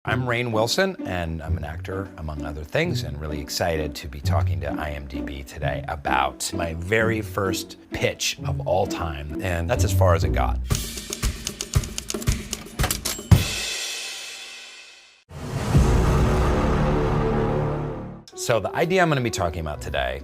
I'm Rainn Wilson, and I'm an actor, among other things, and really excited to be talking to IMDb today about my very first pitch of all time, and that's as far as it got. So the idea I'm going to be talking about today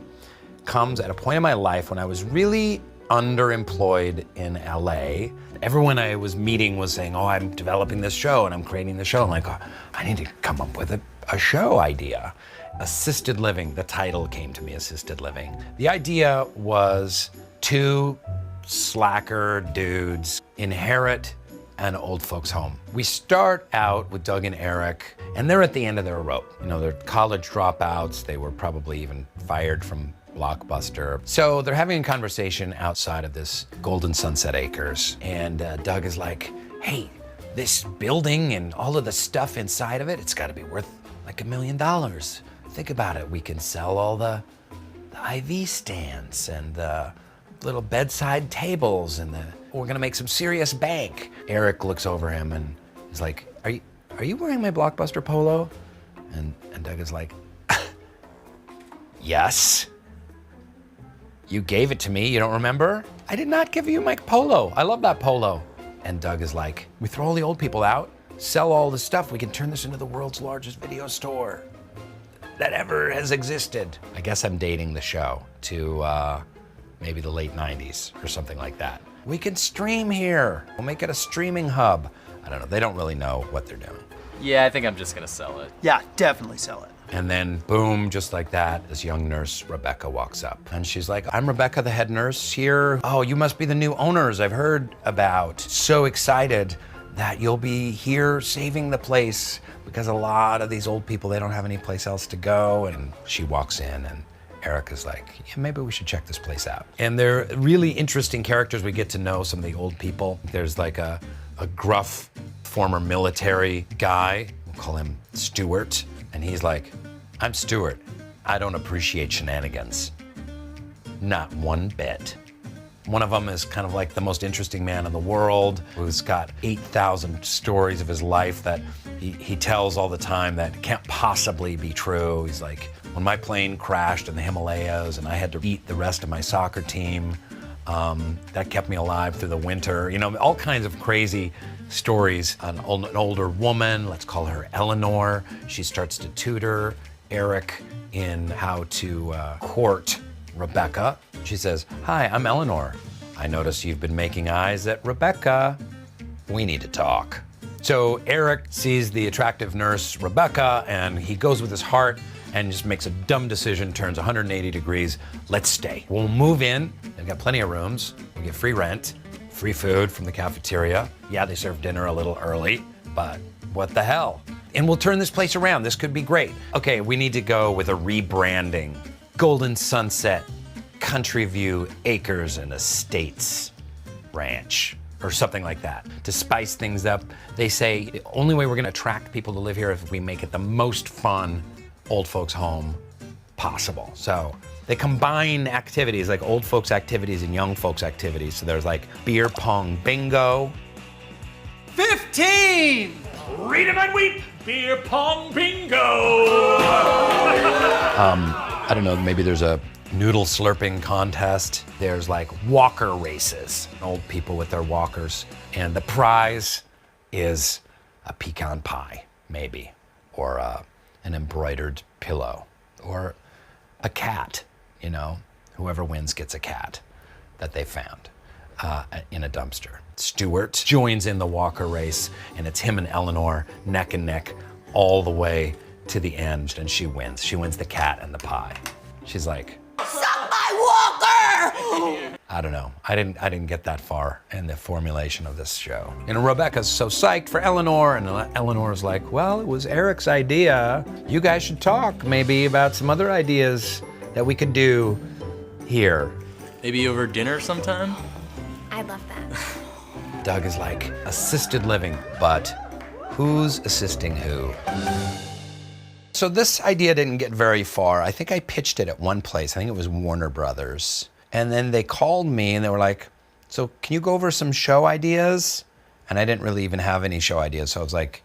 comes at a point in my life when I was really underemployed in LA. Everyone I was meeting was saying, oh, I'm developing this show and I'm creating the show. I'm like, oh, I need to come up with a show idea. Assisted living, the title came to me, assisted living. The idea was two slacker dudes inherit an old folks home. We start out with Doug and Eric, and they're at the end of their rope. You know, they're college dropouts. They were probably even fired from Blockbuster. So they're having a conversation outside of this Golden Sunset Acres, and Doug is like, hey, this building and all of the stuff inside of it, it's gotta be worth like $1 million. Think about it, we can sell all the IV stands and the little bedside tables, and we're gonna make some serious bank. Eric looks over him and is like, are you wearing my Blockbuster polo? And Doug is like, yes. You gave it to me, you don't remember? I did not give you my polo. I love that polo. And Doug is like, we throw all the old people out, sell all the stuff, we can turn this into the world's largest video store that ever has existed. I guess I'm dating the show to maybe the late 90s or something like that. We can stream here. We'll make it a streaming hub. I don't know, they don't really know what they're doing. Yeah, I think I'm just gonna sell it. Yeah, definitely sell it. And then boom, just like that, this young nurse, Rebecca, walks up. And she's like, I'm Rebecca, the head nurse here. Oh, you must be the new owners I've heard about. So excited that you'll be here saving the place because a lot of these old people, they don't have any place else to go. And she walks in and Eric is like, yeah, maybe we should check this place out. And they're really interesting characters. We get to know some of the old people. There's like a gruff former military guy, we'll call him Stuart. And he's like, I'm Stuart. I don't appreciate shenanigans. Not one bit. One of them is kind of like the most interesting man in the world, who's got 8,000 stories of his life that he tells all the time that can't possibly be true. He's like, when my plane crashed in the Himalayas and I had to eat the rest of my soccer team, that kept me alive through the winter. You know, all kinds of crazy stories. An older woman, let's call her Eleanor. She starts to tutor Eric in how to court Rebecca. She says, hi, I'm Eleanor. I notice you've been making eyes at Rebecca. We need to talk. So Eric sees the attractive nurse, Rebecca, and he goes with his heart and just makes a dumb decision, turns 180 degrees. Let's stay. We'll move in. They've got plenty of rooms. We get free rent. Free food from the cafeteria. Yeah, they serve dinner a little early, but what the hell? And we'll turn this place around. This could be great. Okay, we need to go with a rebranding. Golden Sunset, Country View Acres and Estates Ranch, or something like that. To spice things up, they say the only way we're gonna attract people to live here is if we make it the most fun old folks home possible. So they combine activities, like old folks activities and young folks activities. So there's like beer pong bingo. 15! Read 'em and weep, beer pong bingo! I don't know, maybe there's a noodle slurping contest. There's like walker races, old people with their walkers. And the prize is a pecan pie, maybe, or an embroidered pillow, or a cat. You know, whoever wins gets a cat that they found in a dumpster. Stuart joins in the walker race, and it's him and Eleanor neck and neck all the way to the end, and she wins. She wins the cat and the pie. She's like, suck my walker! I don't know. I didn't get that far in the formulation of this show. And Rebecca's so psyched for Eleanor, and Eleanor's like, well, it was Eric's idea. You guys should talk maybe about some other ideas that we could do here. Maybe over dinner sometime? I'd love that. Doug is like, assisted living, but who's assisting who? So this idea didn't get very far. I think I pitched it at one place. I think it was Warner Brothers. And then they called me and they were like, so can you go over some show ideas? And I didn't really even have any show ideas. So I was like,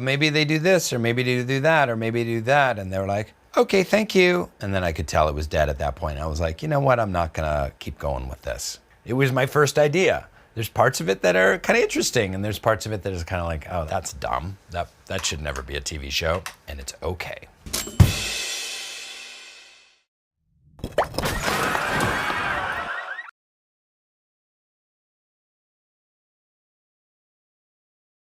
maybe they do this, or maybe they do that, or maybe they do that. And they were like, okay, thank you. And then I could tell it was dead at that point. I was like, you know what? I'm not gonna keep going with this. It was my first idea. There's parts of it that are kind of interesting, and there's parts of it that is kind of like, oh, that's dumb. That should never be a TV show, and it's okay.